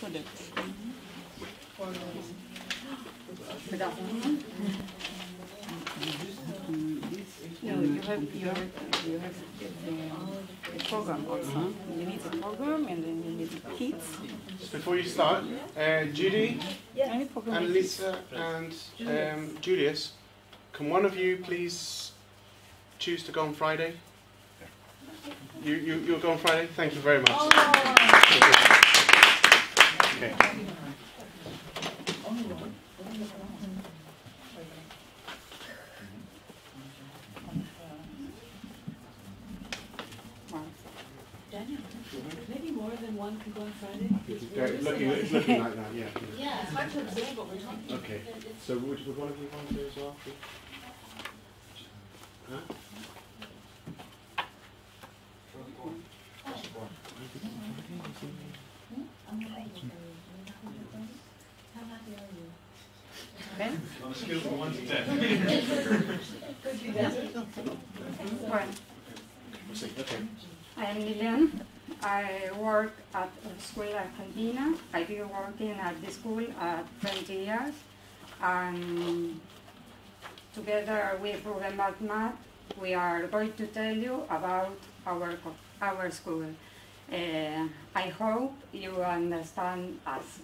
No, you have the program also. You need the program and then you need the kids. Before you start, Judy and Lisa and Julius, can one of you please choose to go on Friday? You'll go on Friday? Thank you very much. Okay. Maybe more than one can go on Friday? It's looking like that, yeah. Yeah, it's hard to observe what we're talking about. Okay. So would one of you want to as well? Huh? How happy are you? Okay. On a scale from 1 to 10. Could be better. Well, We'll see. Okay. I'm Liliana. I work at school Argentina. I've been working at the school 20 years. And together with Ruben Barmat, we are going to tell you about our school. I hope you understand us.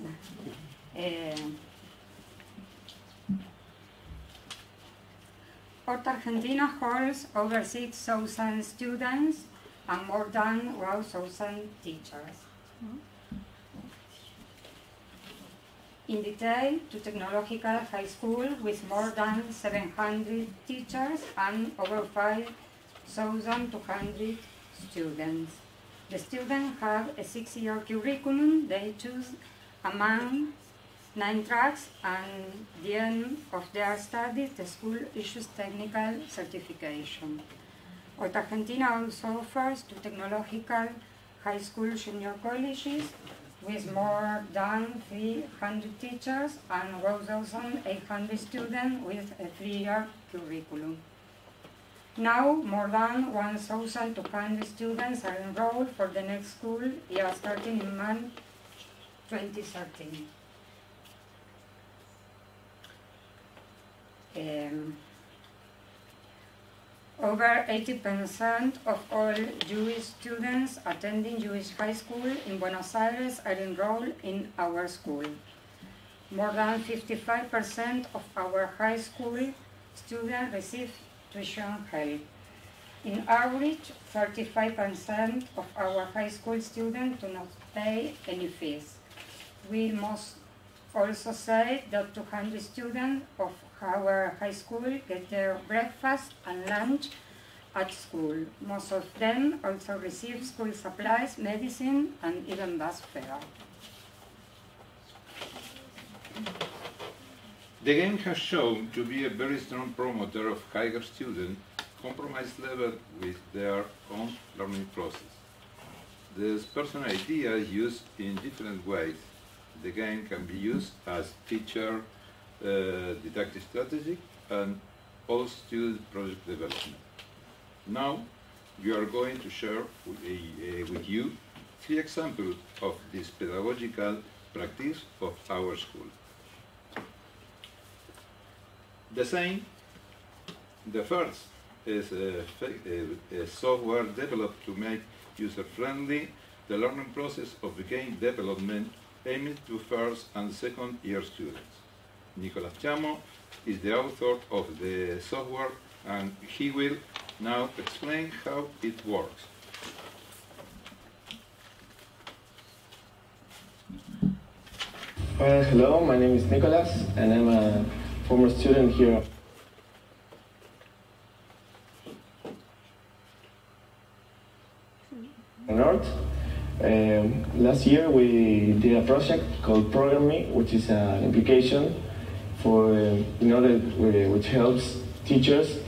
ORT Argentina holds over 6,000 students and more than 1,000 teachers. In detail, to technological high school with more than 700 teachers and over 5,200 students. The students have a 6-year curriculum. They choose among 9 tracks, and at the end of their studies, the school issues technical certification. ORT Argentina also offers to technological high school junior colleges with more than 300 teachers and 1,800 students with a 3-year curriculum. Now, more than 1,200 students are enrolled for the next school year starting in March 2013. Over 80% of all Jewish students attending Jewish high school in Buenos Aires are enrolled in our school. More than 55% of our high school students receive tuition help. In average, 35% of our high school students do not pay any fees. We must also say that 200 students of our high school get their breakfast and lunch at school. Most of them also receive school supplies, medicine, and even bus fare. The game has shown to be a very strong promoter of higher student compromise level with their own learning process. This personal idea is used in different ways. The game can be used as teacher didactic strategy and all-student project development. Now, we are going to share with you 3 examples of this pedagogical practice of our school. The first is a software developed to make user-friendly the learning process of the game development aimed to first and second year students. Nicolas Chamo is the author of the software, and he will now explain how it works. Hello, my name is Nicolas, and I'm a former student here. On ORT. Last year we did a project called Program Me, which is an application for which helps teachers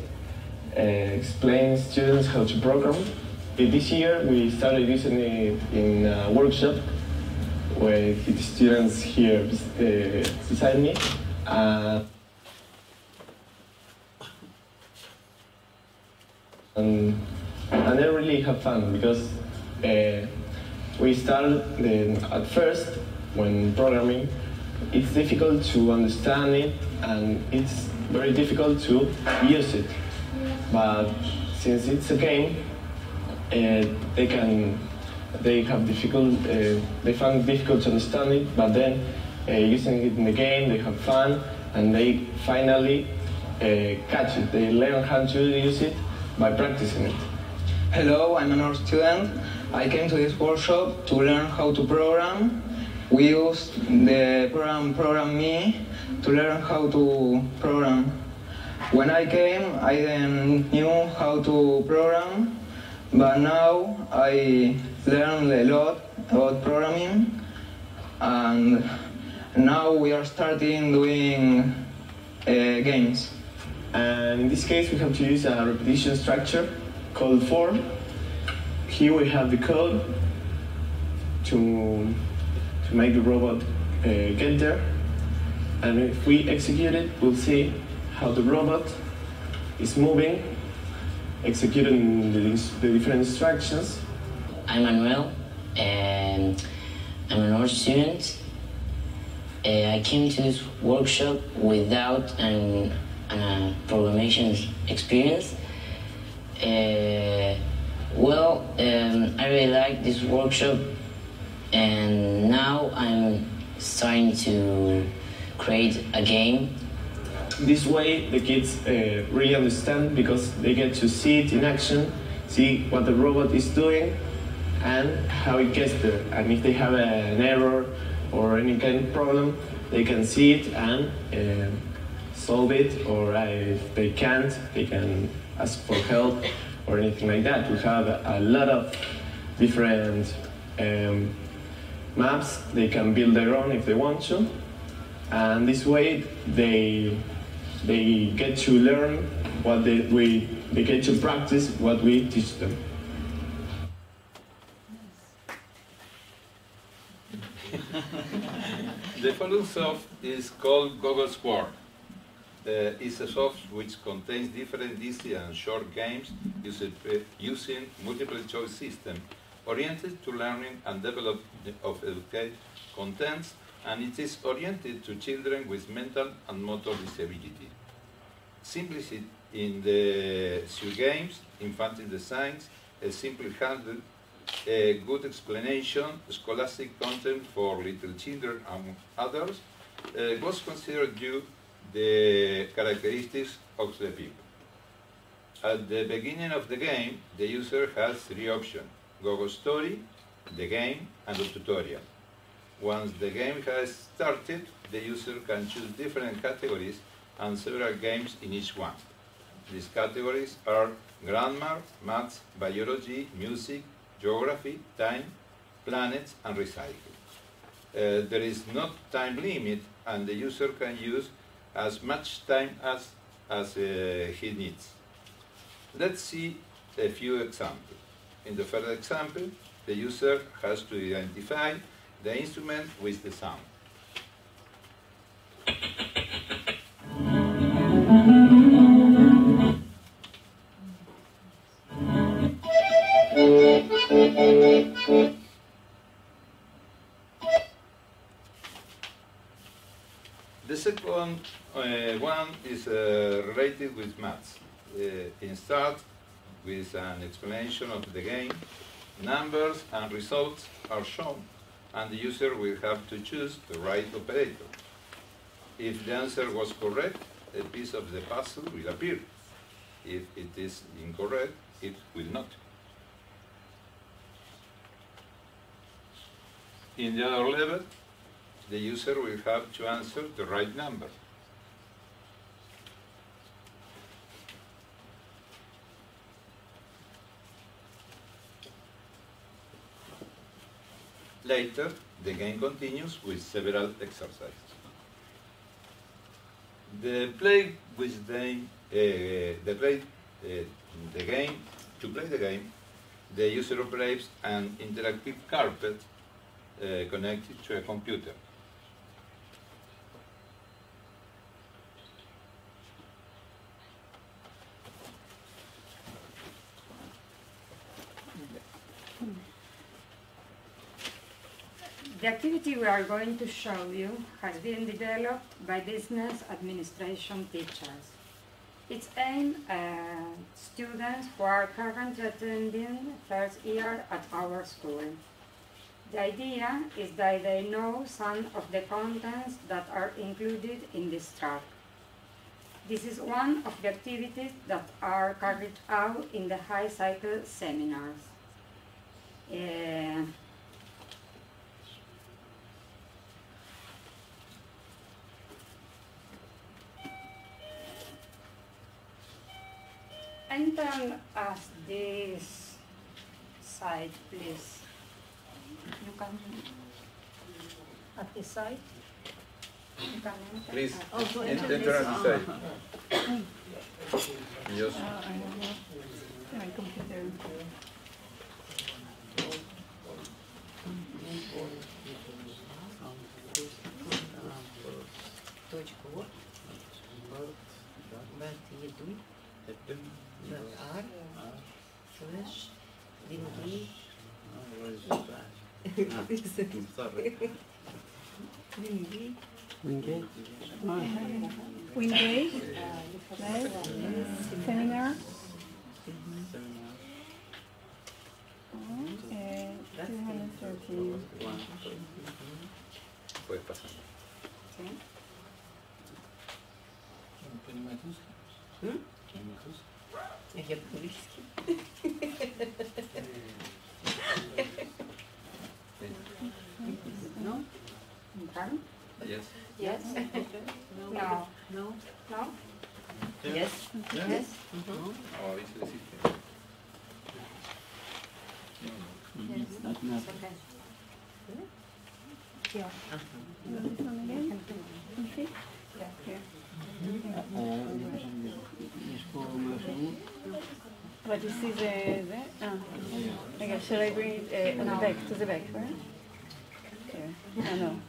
explain students how to program. This year we started using it in a workshop with the students here beside me. And I really have fun because we started at first when programming, it's difficult to understand it and it's very difficult to use it. But since it's a game, they find it difficult to understand it, but then using it in the game, they have fun, and they finally catch it. They learn how to use it by practicing it. Hello, I'm an ORT student. I came to this workshop to learn how to program. We used the program me to learn how to program. When I came, I didn't knew how to program, but now I learned a lot about programming, and now we are starting doing games. And in this case, we have to use a repetition structure called for. Here we have the code to make the robot get there. And if we execute it, we'll see how the robot is moving, executing the different instructions. I'm Manuel, and I'm an ORT student. I came to this workshop without a programmation experience. I really like this workshop, and now I'm starting to create a game. This way the kids really understand, because they get to see it in action, see what the robot is doing and how it gets there. And if they have an error or any kind of problem, they can see it and solve it, or if they can't, they can ask for help or anything like that. We have a lot of different maps. They can build their own if they want to, and this way they get to learn what they get to practice what we teach them. The following soft is called Google Square. It's a soft which contains different easy and short games using multiple choice system oriented to learning and development of educated contents, and it is oriented to children with mental and motor disability. Simplicity in the games, infantile designs, a simple handle, a good explanation, scholastic content for little children and others, was considered due the characteristics of the people. At the beginning of the game, the user has three options: Google Story, the game, and the tutorial. Once the game has started, the user can choose different categories and several games in each one. These categories are grammar, maths, biology, music, geography, time, planets, and recycle. There is no time limit, and the user can use as much time as he needs. Let's see a few examples. In the first example, the user has to identify the instrument with the sound. The second one is related with maths. It starts with an explanation of the game. Numbers and results are shown, and the user will have to choose the right operator. If the answer was correct, a piece of the puzzle will appear. If it is incorrect, it will not. In the other level, the user will have to answer the right number. Later, the game continues with several exercises. To play the game, the user operates an interactive carpet connected to a computer. The activity we are going to show you has been developed by business administration teachers. It's aimed at students who are currently attending first year at our school. The idea is that they know some of the contents that are included in this track. This is one of the activities that are carried out in the high cycle seminars. Enter as this side, please. You can at this side. You can enter. Please, Oh, enter at the side. Yes. My computer. .org, Wingate. Seminar. 213. Puedes pasar. Я по-русски. No? You can? Yes. Yes? No. No. No? Yes. Yes? Oh, ahí se deciste. Yes. It's okay. Here. This one again. Okay. Yeah, here. But this is shall I bring it on the back, to the back, right? Here. Oh, no.